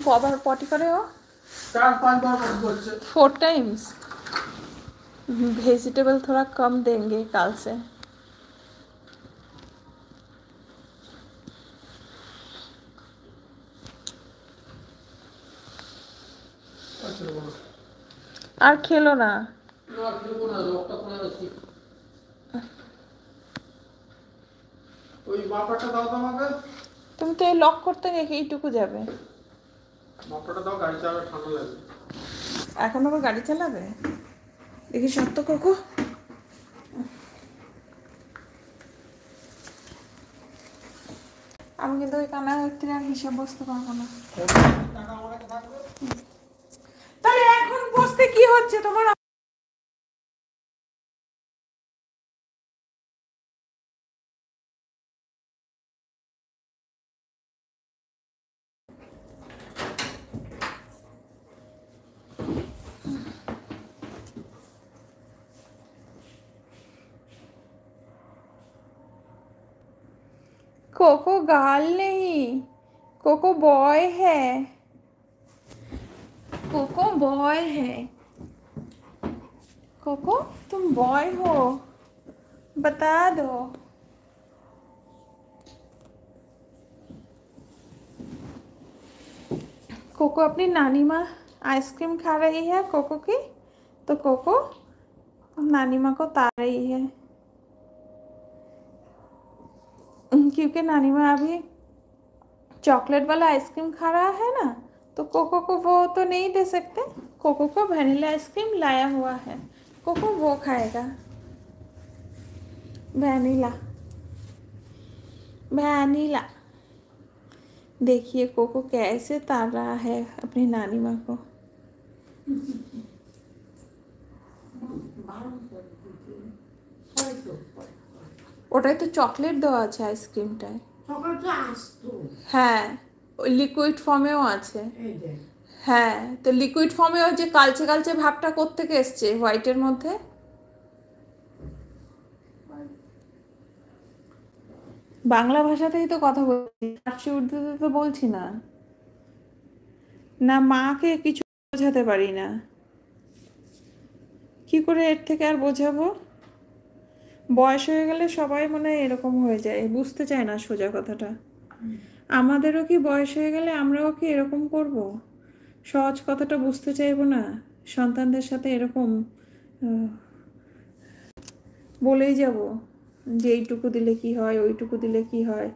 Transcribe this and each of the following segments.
কবার পটি করে ও? 4-5 बार पटी करছে। 4 टाइम्स। वेजिटेबल थोड़ा कम देंगे कल से। আর খেলো না। না খেলবো না, রক্তটা কমে গেছে। ওই মাপাটা দাও তো আমাকে। তুমি তো এই লক করতে গিয়ে এইটুকু যাবে। মাপাটা দাও, গাড়ি চালাবে ঠান্ডা লাগবে। এখন আবার গাড়ি চালাবে? দেখি সত্য কোকো। আমি কিন্তু ওই কানা ব্যক্তির আর হিসাব বসতে পারবো না। তাহলে এখন বসতে কি হচ্ছে তোমার? कोको गाल नहीं, कोको बॉय है, कोको बॉय है। कोको तुम बॉय हो, बता दो। कोको अपनी नानी माँ आइसक्रीम खा रही है कोको की, तो कोको नानी माँ को ता रही है, क्योंकि नानी माँ अभी चॉकलेट वाला आइसक्रीम खा रहा है ना, तो कोको को वो तो नहीं दे सकते। कोको को वनीला आइसक्रीम लाया हुआ है, कोको वो खाएगा, वनीला वनीला। देखिए कोको कैसे तार रहा है अपनी नानी माँ को। ওটাই তো চকলেট দেওয়া আছে আইসক্রিমটায়। হ্যাঁ লিকুইড ফর্মেও আছে। হ্যাঁ তো লিকুইড ফর্মেও যে কালচে কালচে ভাবটা কোত্থেকে এসছে হোয়াইটের মধ্যে? বাংলা ভাষাতেই তো কথা বলছি, ফার্সি উর্দুতে তো বলছি না। না মাকে কিছু বোঝাতে পারি না, কি করে এর থেকে আর বোঝাবো? বয়স হয়ে গেলে সবাই মনে হয় এরকম হয়ে যায়, বুঝতে চায় না সোজা কথাটা। আমাদেরও কি বয়স হয়ে গেলে আমরাও কি এরকম করব? সহজ কথাটা বুঝতে চাইবো না? সন্তানদের সাথে এরকম বলেই যাব যে এইটুকু দিলে কি হয়, ওইটুকু দিলে কি হয়।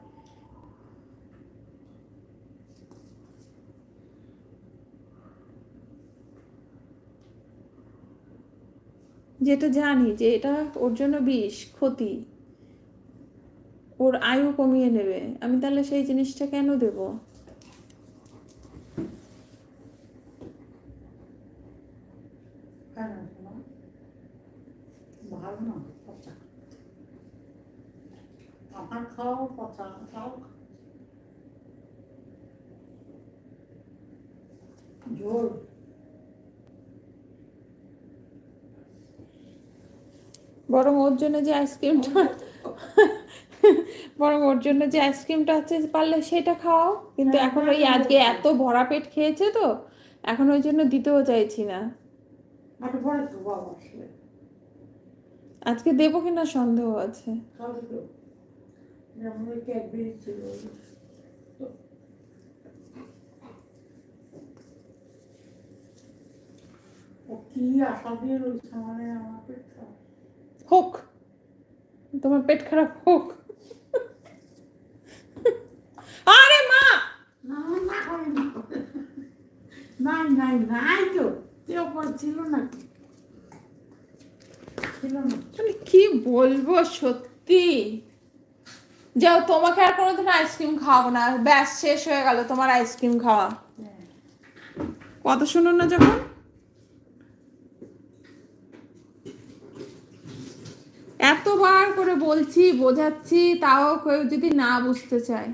যেটা জানি যে এটা ওর জন্য বিষ, ক্ষতি, ওর আয়ু কমিয়ে নেবে, আমি তাহলে সেই জিনিসটা কেন দেব? বরং ওর জন্য যে আইসক্রিমটা বরং ওর জন্য যে আইসক্রিমটা আছে পারলে সেটা খাওয়াও। কিন্তু এখন ওই আজকে এত ভরা পেট খেয়েছে তো এখন ওই জন্য দিতেও চাইছি না। আজকে দেবো কিনা সন্দেহ আছে। হোক তোমার পেট খারাপ হোক। আরে মা কি বলবো সত্যি। যাও তোমাকে আর কোনোদিন আইসক্রিম খাওয়াবো না, ব্যাস শেষ হয়ে গেল তোমার আইসক্রিম খাওয়া। কথা শুনুন না যখন। এতবার করে বলছি বোঝাচ্ছি তাও কেউ যদি না বুঝতে চায়।